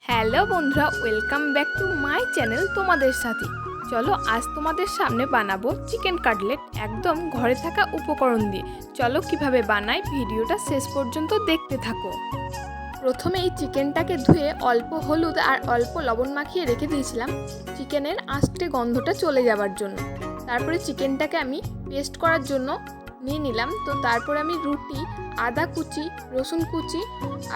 Hello বন্ধুরা, welcome back to my channel তোমাদের সাথী। চলো আজ তোমাদের সামনে বানাবো চিকেন কাটলেট একদম ঘরে থাকা উপকরণ দিয়ে। চলো কিভাবে বানাই ভিডিওটা শেষ পর্যন্ত দেখতে থাকো। প্রথমে এই চিকেনটাকে ধুয়ে অল্প হলুদ আর অল্প লবণ মাখিয়ে রেখে দিয়েছিলাম চিকেনের আস্তে গন্ধটা চলে যাবার জন্য। তারপরে চিকেনটাকে আমি পেস্ট করার জন্য নিয়ে নিলাম। তো তারপরে আমি রুটি, আদা কুচি, রসুন কুচি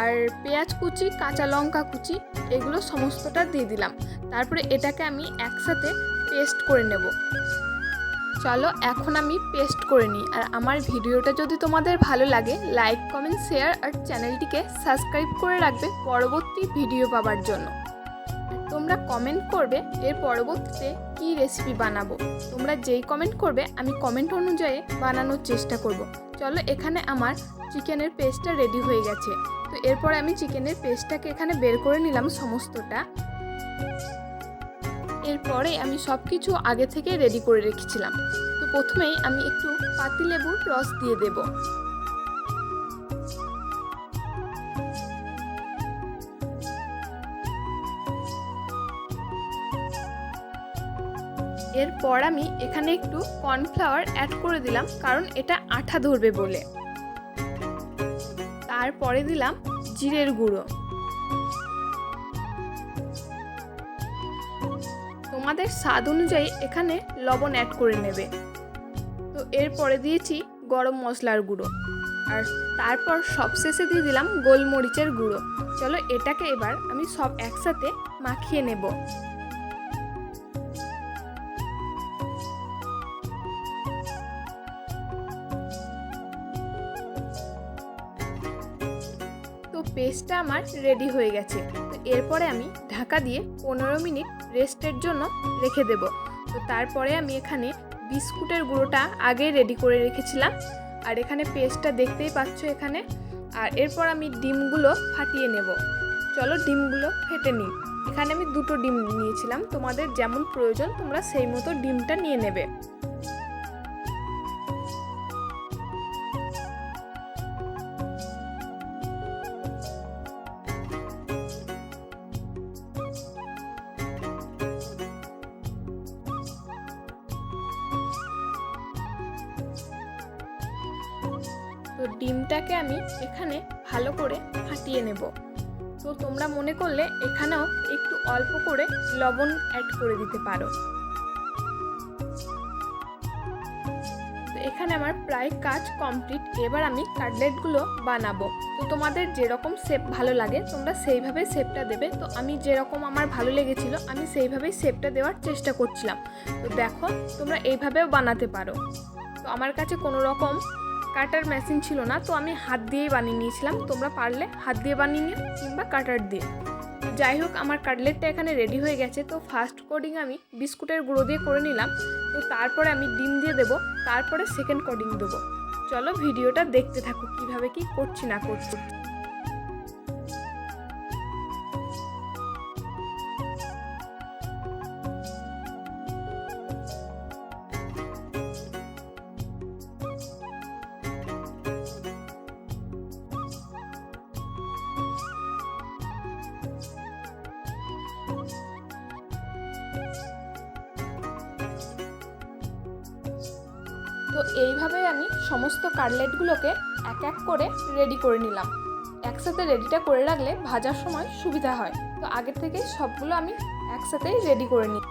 আর পেঁয়াজ কুচি, কাঁচা লঙ্কা কুচি এগুলো সমস্তটা দিয়ে দিলাম। তারপরে এটাকে আমি একসাথে পেস্ট করে নেব। চলো এখন আমি পেস্ট করে নিই। আর আমার ভিডিওটা যদি তোমাদের ভালো লাগে লাইক, কমেন্ট, শেয়ার আর চ্যানেলটিকে সাবস্ক্রাইব করে রাখবে পরবর্তী ভিডিও পাওয়ার জন্য। তোমরা কমেন্ট করবে এর পরবর্তীতে কী রেসিপি বানাবো। তোমরা যেই কমেন্ট করবে আমি কমেন্ট অনুযায়ী বানানোর চেষ্টা করব। চলো এখানে আমার চিকেনের পেস্টটা রেডি হয়ে গেছে। তো এরপর আমি চিকেনের পেস্টটাকে এখানে বের করে নিলাম সমস্তটা। এরপরে আমি সব কিছু আগে থেকে রেডি করে রেখেছিলাম। তো প্রথমেই আমি একটু পাতিলেবুর রস দিয়ে দেব। এরপর আমি এখানে একটু কর্নফ্লাওয়ার অ্যাড করে দিলাম, কারণ এটা আঠা ধরবে বলে। তারপরে দিলাম জিরের গুঁড়ো। তোমাদের স্বাদ অনুযায়ী এখানে লবণ অ্যাড করে নেবে। তো এরপরে দিয়েছি গরম মশলার গুঁড়ো, আর তারপর সবশেষে দিয়ে দিলাম গোলমরিচের গুঁড়ো। চলো এটাকে এবার আমি সব একসাথে মাখিয়ে নেব। তো পেস্টটা আমার রেডি হয়ে গেছে। তো এরপরে আমি ঢাকা দিয়ে 15 মিনিট রেস্টের জন্য রেখে দেব। তো তারপরে আমি এখানে বিস্কুটের গুঁড়োটা আগে রেডি করে রেখেছিলাম, আর এখানে পেস্টটা দেখতেই পাচ্ছ এখানে। আর এরপর আমি ডিমগুলো ফাটিয়ে নেব। চলো ডিমগুলো ফেটে নিই। এখানে আমি 2টো ডিম নিয়েছিলাম, তোমাদের যেমন প্রয়োজন তোমরা সেই মতো ডিমটা নিয়ে নেবে। তো ডিমটাকে আমি এখানে ভালো করে ফাটিয়ে নেব। তো তোমরা মনে করলে এখানেও একটু অল্প করে লবণ অ্যাড করে দিতে পারো। তো এখানে আমার প্রায় কাজ কমপ্লিট। এবার আমি কাটলেটগুলো বানাবো। তো তোমাদের যেরকম শেপ ভালো লাগে তোমরা সেইভাবে শেপটা দেবে। তো আমি যেরকম আমার ভালো লেগেছিল আমি সেইভাবেই শেপটা দেওয়ার চেষ্টা করছিলাম। তো দেখো তোমরা এইভাবেও বানাতে পারো। তো আমার কাছে কোনো রকম কাটার মেশিন ছিল না, তো আমি হাত দিয়েই বানিয়ে নিয়েছিলাম। তোমরা পারলে হাত দিয়ে বানিয়ে নিও কিংবা কাটার দিয়ে। যাই হোক আমার কাটলেটটা এখানে রেডি হয়ে গেছে। তো ফার্স্ট কোডিং আমি বিস্কুটের গুঁড়ো দিয়ে করে নিলাম। তো তারপরে আমি ডিম দিয়ে দেবো, তারপরে সেকেন্ড কোডিং দেবো। চলো ভিডিওটা দেখতে থাকো কিভাবে কি করছি না করছি। তো এইভাবে আমি সমস্ত কাটলেটগুলোকে এক এক করে রেডি করে নিলাম। একসাথে রেডিটা করে রাখলে ভাজার সময় সুবিধা হয়। তো আগে থেকে সবগুলো আমি একসাথেই রেডি করে নিই।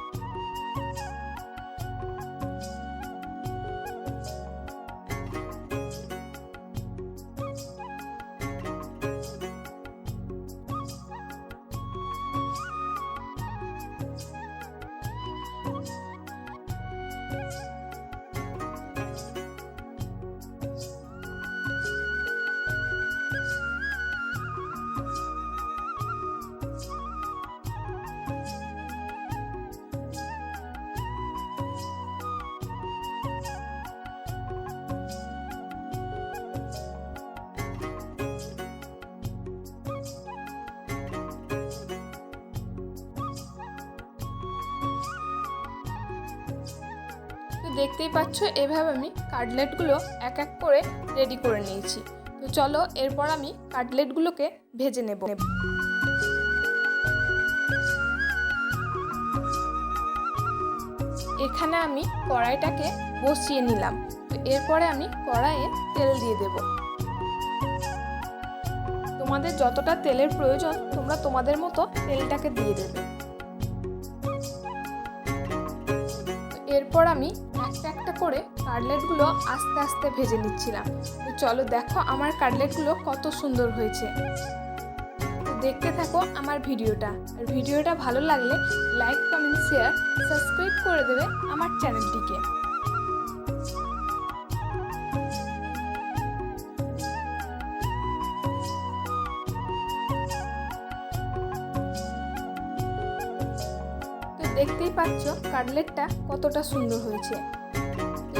তো দেখতেই পাচ্ছ এভাবে আমি কাটলেটগুলো এক এক করে রেডি করে নিয়েছি। তো চলো এরপর আমি কাটলেটগুলোকে ভেজে নেব। এখানে আমি কড়াইটাকে বসিয়ে নিলাম। তো এরপরে আমি কড়াইয়ে তেল দিয়ে দেব। তোমাদের যতটা তেলের প্রয়োজন তোমরা তোমাদের মতো তেলটাকে দিয়ে দেবে। এরপর আমি একটা একটা করে কাটলেটগুলো আস্তে আস্তে ভেজে নিচ্ছিলাম। তো চলো দেখো আমার কাটলেটগুলো কত সুন্দর হয়েছে। দেখতে থাকো আমার ভিডিওটা। আর ভিডিওটা ভালো লাগলে লাইক, কমেন্ট, শেয়ার, সাবস্ক্রাইব করে দেবে আমার চ্যানেলটিকে। তো দেখতেই পাচ্ছ কাটলেটটা কতটা সুন্দর হয়েছে।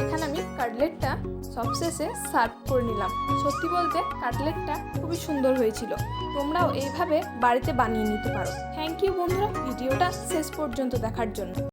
এখানে আমি কাটলেটটা সবশেষে সার্ভ করে নিলাম। সত্যি বলতে কাটলেটটা খুবই সুন্দর হয়েছিল। তোমরাও এইভাবে বাড়িতে বানিয়ে নিতে পারো। থ্যাংক ইউ বন্ধুরা ভিডিওটা শেষ পর্যন্ত দেখার জন্য।